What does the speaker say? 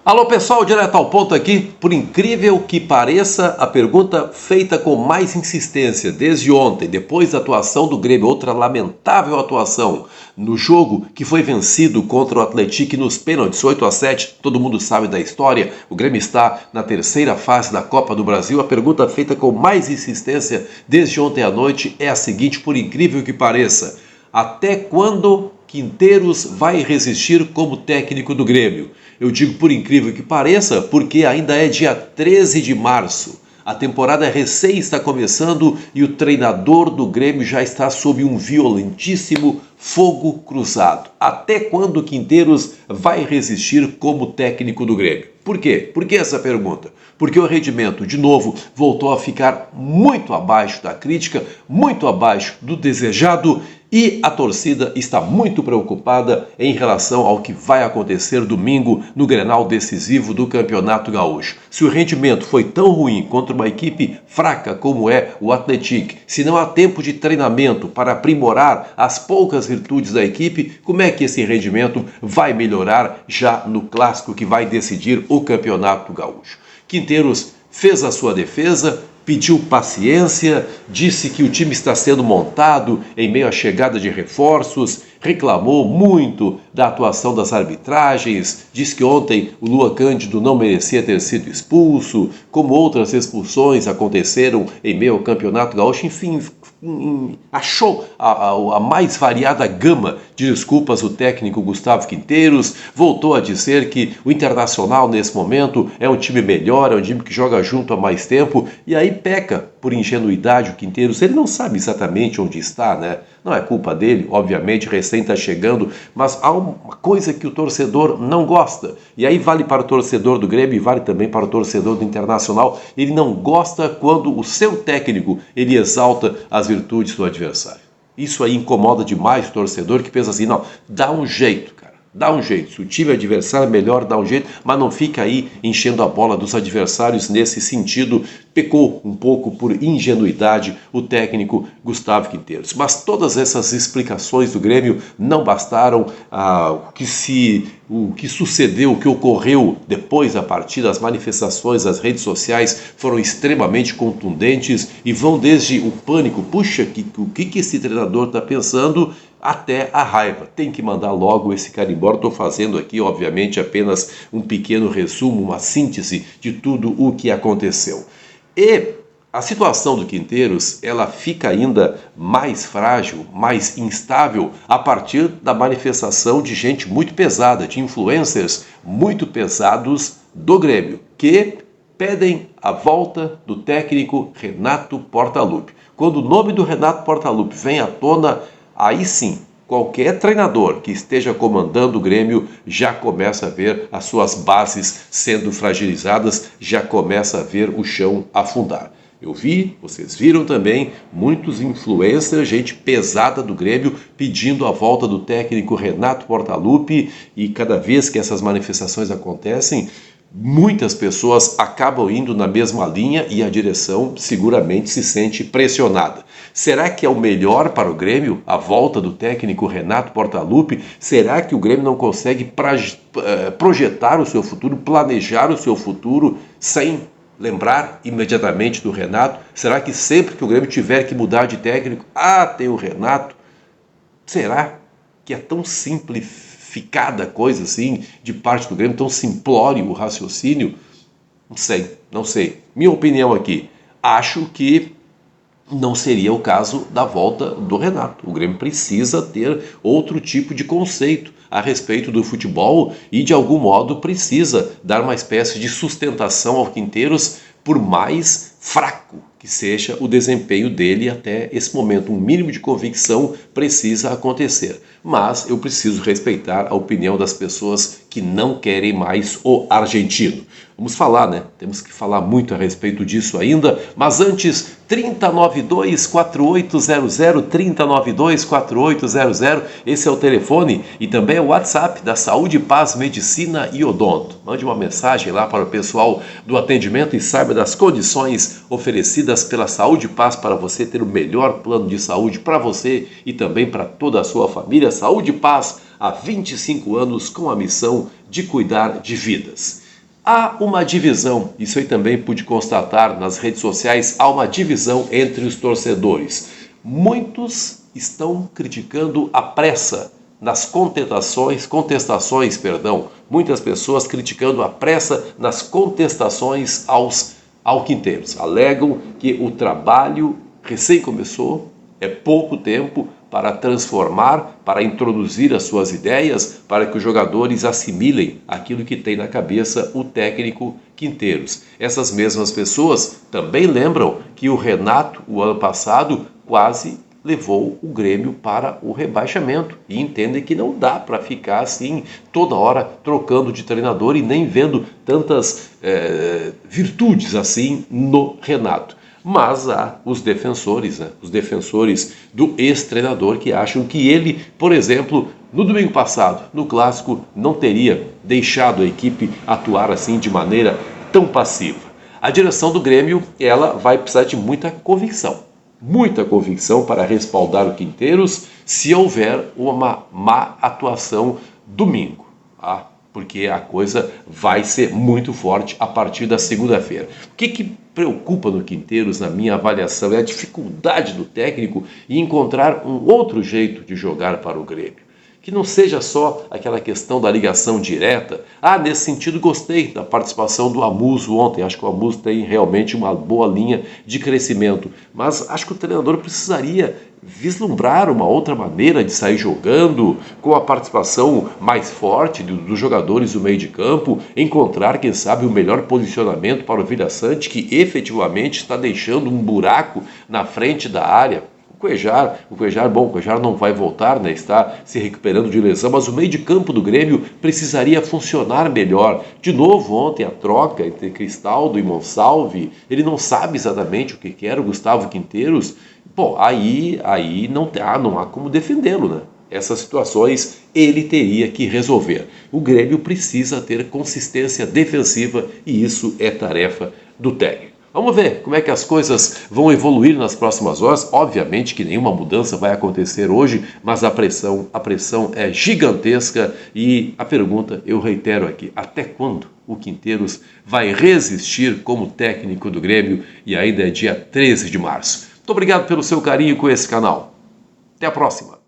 Alô pessoal, direto ao ponto aqui. Por incrível que pareça, a pergunta feita com mais insistência desde ontem, depois da atuação do Grêmio, outra lamentável atuação no jogo que foi vencido contra o Atlético nos pênaltis, 8-7, todo mundo sabe da história. O Grêmio está na terceira fase da Copa do Brasil. A pergunta feita com mais insistência desde ontem à noite é a seguinte, por incrível que pareça: até quando Quinteiros vai resistir como técnico do Grêmio? Eu digo por incrível que pareça, porque ainda é dia 13 de março. A temporada recém está começando e o treinador do Grêmio já está sob um violentíssimo fogo cruzado. Até quando Quinteiros vai resistir como técnico do Grêmio? Por quê? Por que essa pergunta? Porque o rendimento, de novo, voltou a ficar muito abaixo da crítica, muito abaixo do desejado, e a torcida está muito preocupada em relação ao que vai acontecer domingo no Grenal decisivo do Campeonato Gaúcho. Se o rendimento foi tão ruim contra uma equipe fraca como é o Atlético, se não há tempo de treinamento para aprimorar as poucas virtudes da equipe, como é que esse rendimento vai melhorar já no clássico que vai decidir o Campeonato Gaúcho? Quinteiros fez a sua defesa, pediu paciência, disse que o time está sendo montado em meio à chegada de reforços, reclamou muito da atuação das arbitragens, disse que ontem o Luan Cândido não merecia ter sido expulso, como outras expulsões aconteceram em meio ao Campeonato Gaúcho, enfim, achou a mais variada gama de desculpas o técnico Gustavo Quinteiros, voltou a dizer que o Internacional nesse momento é um time melhor, é um time que joga junto há mais tempo, e aí peca por ingenuidade o Quinteiros. Ele não sabe exatamente onde está, né? Não é culpa dele, obviamente, recém está chegando, mas há uma coisa que o torcedor não gosta, e aí vale para o torcedor do Grêmio e vale também para o torcedor do Internacional. Ele não gosta quando o seu técnico ele exalta as virtudes do adversário. Isso aí incomoda demais o torcedor, que pensa assim, não, dá um jeito, cara. Dá um jeito, se o time adversário é melhor, dá um jeito, mas não fica aí enchendo a bola dos adversários nesse sentido. Pecou um pouco por ingenuidade o técnico Gustavo Quinteiros. Mas todas essas explicações do Grêmio não bastaram. O que sucedeu, o que ocorreu depois da partida, as manifestações das redes sociais foram extremamente contundentes e vão desde o pânico, puxa, o que esse treinador está pensando, até a raiva. Tem que mandar logo esse cara embora. Estou fazendo aqui, obviamente, apenas um pequeno resumo, uma síntese de tudo o que aconteceu. E a situação do Quinteiros, ela fica ainda mais frágil, mais instável a partir da manifestação de gente muito pesada, de influencers muito pesados do Grêmio, que pedem a volta do técnico Renato Portaluppi. Quando o nome do Renato Portaluppi vem à tona, aí sim, qualquer treinador que esteja comandando o Grêmio já começa a ver as suas bases sendo fragilizadas, já começa a ver o chão afundar. Eu vi, vocês viram também, muitos influencers, gente pesada do Grêmio, pedindo a volta do técnico Renato Portaluppi, e cada vez que essas manifestações acontecem, muitas pessoas acabam indo na mesma linha e a direção seguramente se sente pressionada. Será que é o melhor para o Grêmio a volta do técnico Renato Portaluppi? Será que o Grêmio não consegue projetar o seu futuro, planejar o seu futuro sem lembrar imediatamente do Renato? Será que sempre que o Grêmio tiver que mudar de técnico, tem o Renato? Será que é tão simplificada a coisa assim, de parte do Grêmio, tão simplório o raciocínio? Não sei. Minha opinião aqui, acho que não seria o caso da volta do Renato. O Grêmio precisa ter outro tipo de conceito a respeito do futebol e, de algum modo, precisa dar uma espécie de sustentação ao Quinteiros, por mais fraco que seja o desempenho dele até esse momento. Um mínimo de convicção precisa acontecer. Mas eu preciso respeitar a opinião das pessoas que não querem mais o argentino. Vamos falar, né? Temos que falar muito a respeito disso ainda, mas antes, 3092-4800, 3092-4800, esse é o telefone e também é o WhatsApp da Saúde, Paz, Medicina e Odonto. Mande uma mensagem lá para o pessoal do atendimento e saiba das condições oferecidas pela Saúde Paz para você ter o melhor plano de saúde para você e também para toda a sua família. Saúde Paz, há 25 anos com a missão de cuidar de vidas. Há uma divisão, isso aí também pude constatar nas redes sociais, há uma divisão entre os torcedores. Muitos estão criticando a pressa nas contestações, muitas pessoas criticando a pressa nas contestações ao Quinteiros. Alegam que o trabalho recém começou, é pouco tempo para transformar, para introduzir as suas ideias, para que os jogadores assimilem aquilo que tem na cabeça o técnico Quinteiros. Essas mesmas pessoas também lembram que o Renato, o ano passado, quase levou o Grêmio para o rebaixamento e entendem que não dá para ficar assim toda hora trocando de treinador e nem vendo tantas virtudes assim no Renato. Mas há os defensores do ex-treinador que acham que ele, por exemplo, no domingo passado, no Clássico, não teria deixado a equipe atuar assim de maneira tão passiva. A direção do Grêmio, ela vai precisar de muita convicção para respaldar o Quinteiros se houver uma má atuação domingo, tá? Porque a coisa vai ser muito forte a partir da segunda-feira. O que preocupa no Quinteiros, na minha avaliação, é a dificuldade do técnico em encontrar um outro jeito de jogar para o Grêmio. Que não seja só aquela questão da ligação direta. Nesse sentido, gostei da participação do Amuso ontem. Acho que o Amuso tem realmente uma boa linha de crescimento. Mas acho que o treinador precisaria vislumbrar uma outra maneira de sair jogando, com a participação mais forte dos jogadores do meio de campo, encontrar, quem sabe, o melhor posicionamento para o Vila Sante, que efetivamente está deixando um buraco na frente da área. O Cuéllar não vai voltar, né? Está se recuperando de lesão, mas o meio de campo do Grêmio precisaria funcionar melhor. De novo, ontem a troca entre Cristaldo e Monsalve, ele não sabe exatamente o que quer o Gustavo Quinteiros. Bom, aí não há como defendê-lo, né? Essas situações ele teria que resolver. O Grêmio precisa ter consistência defensiva e isso é tarefa do técnico. Vamos ver como é que as coisas vão evoluir nas próximas horas. Obviamente que nenhuma mudança vai acontecer hoje, mas a pressão é gigantesca e a pergunta, eu reitero aqui, até quando o Quinteiros vai resistir como técnico do Grêmio? E ainda é dia 13 de março. Muito obrigado pelo seu carinho com esse canal. Até a próxima.